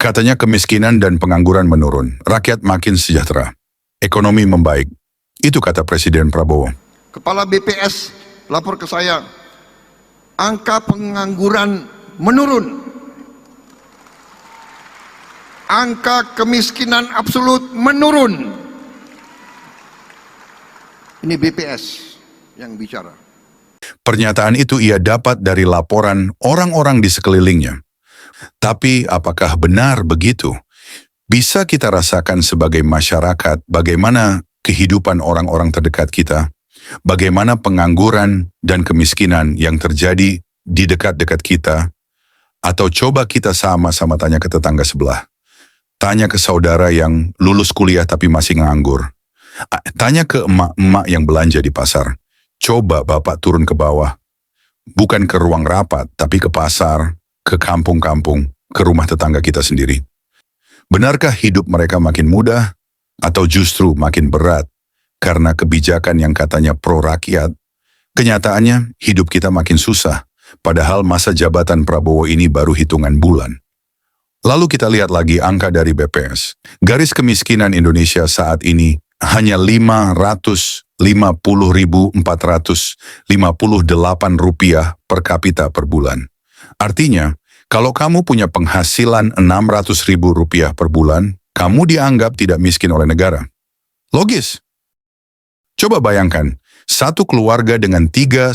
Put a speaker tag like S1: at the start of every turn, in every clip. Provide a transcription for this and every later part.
S1: Katanya kemiskinan dan pengangguran menurun, rakyat makin sejahtera, ekonomi membaik. Itu kata Presiden Prabowo.
S2: Kepala BPS lapor ke saya, angka pengangguran menurun, angka kemiskinan absolut menurun. Ini BPS yang bicara.
S1: Pernyataan itu ia dapat dari laporan orang-orang di sekelilingnya. Tapi apakah benar begitu? Bisa kita rasakan sebagai masyarakat bagaimana kehidupan orang-orang terdekat kita, bagaimana pengangguran dan kemiskinan yang terjadi di dekat-dekat kita, atau coba kita sama-sama tanya ke tetangga sebelah. Tanya ke saudara yang lulus kuliah tapi masih nganggur. Tanya ke emak-emak yang belanja di pasar. Coba Bapak turun ke bawah. Bukan ke ruang rapat, tapi ke pasar, ke kampung-kampung, ke rumah tetangga kita sendiri. Benarkah hidup mereka makin mudah atau justru makin berat karena kebijakan yang katanya pro rakyat? Kenyataannya hidup kita makin susah, padahal masa jabatan Prabowo ini baru hitungan bulan. Lalu kita lihat lagi angka dari BPS. Garis kemiskinan Indonesia saat ini hanya Rp550.458 per kapita per bulan. Artinya, kalau kamu punya penghasilan Rp600.000 per bulan, kamu dianggap tidak miskin oleh negara. Logis. Coba bayangkan, satu keluarga dengan 3-7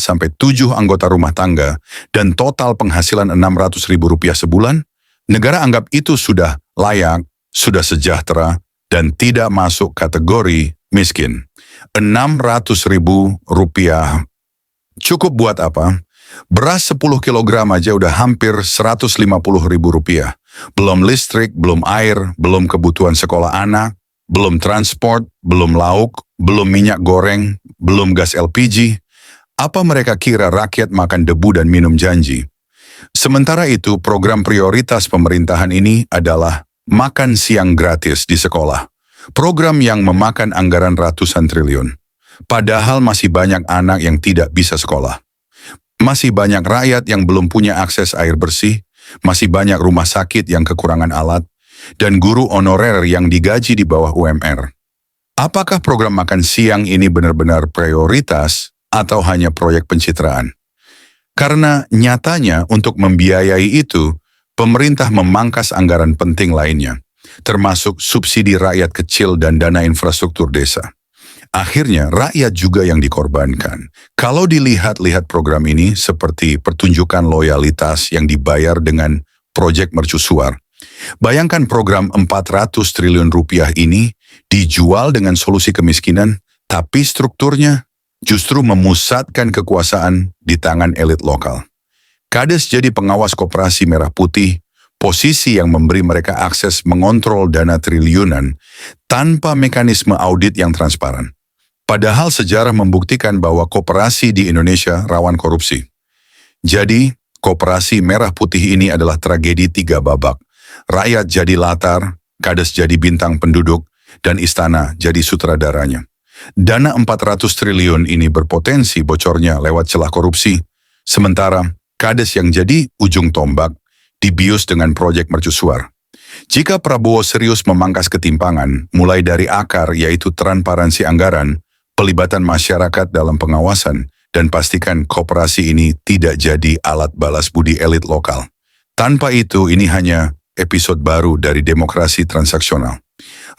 S1: anggota rumah tangga dan total penghasilan Rp600.000 sebulan, negara anggap itu sudah layak, sudah sejahtera, dan tidak masuk kategori miskin. Rp600.000 cukup buat apa? Beras 10 kilogram aja udah hampir Rp150.000. Belum listrik, belum air, belum kebutuhan sekolah anak, belum transport, belum lauk, belum minyak goreng, belum gas LPG. Apa mereka kira rakyat makan debu dan minum janji? Sementara itu, program prioritas pemerintahan ini adalah makan siang gratis di sekolah. Program yang memakan anggaran ratusan triliun. Padahal masih banyak anak yang tidak bisa sekolah. Masih banyak rakyat yang belum punya akses air bersih, masih banyak rumah sakit yang kekurangan alat, dan guru honorer yang digaji di bawah UMR. Apakah program makan siang ini benar-benar prioritas atau hanya proyek pencitraan? Karena nyatanya untuk membiayai itu, pemerintah memangkas anggaran penting lainnya, termasuk subsidi rakyat kecil dan dana infrastruktur desa. Akhirnya rakyat juga yang dikorbankan. Kalau dilihat-lihat program ini seperti pertunjukan loyalitas yang dibayar dengan proyek mercusuar. Bayangkan program Rp400 triliun ini dijual dengan solusi kemiskinan, tapi strukturnya justru memusatkan kekuasaan di tangan elit lokal. Kades jadi pengawas koperasi merah putih, posisi yang memberi mereka akses mengontrol dana triliunan tanpa mekanisme audit yang transparan. Padahal sejarah membuktikan bahwa koperasi di Indonesia rawan korupsi. Jadi, koperasi merah putih ini adalah tragedi 3 babak. Rakyat jadi latar, kades jadi bintang penduduk, dan istana jadi sutradaranya. Dana 400 triliun ini berpotensi bocornya lewat celah korupsi, sementara kades yang jadi ujung tombak dibius dengan proyek mercusuar. Jika Prabowo serius memangkas ketimpangan, mulai dari akar yaitu transparansi anggaran, pelibatan masyarakat dalam pengawasan, dan pastikan koperasi ini tidak jadi alat balas budi elit lokal. Tanpa itu, ini hanya episode baru dari demokrasi transaksional.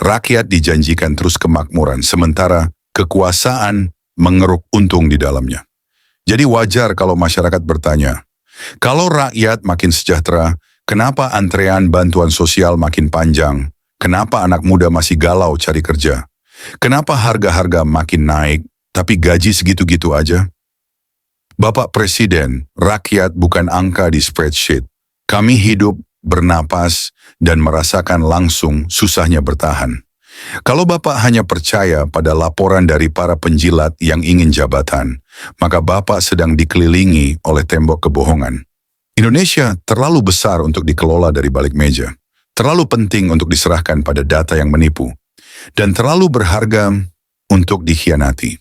S1: Rakyat dijanjikan terus kemakmuran, sementara kekuasaan mengeruk untung di dalamnya. Jadi wajar kalau masyarakat bertanya, kalau rakyat makin sejahtera, kenapa antrean bantuan sosial makin panjang? Kenapa anak muda masih galau cari kerja? Kenapa harga-harga makin naik, tapi gaji segitu-gitu aja? Bapak Presiden, rakyat bukan angka di spreadsheet. Kami hidup, bernapas, dan merasakan langsung susahnya bertahan. Kalau Bapak hanya percaya pada laporan dari para penjilat yang ingin jabatan, maka Bapak sedang dikelilingi oleh tembok kebohongan. Indonesia terlalu besar untuk dikelola dari balik meja, terlalu penting untuk diserahkan pada data yang menipu, dan terlalu berharga untuk dikhianati.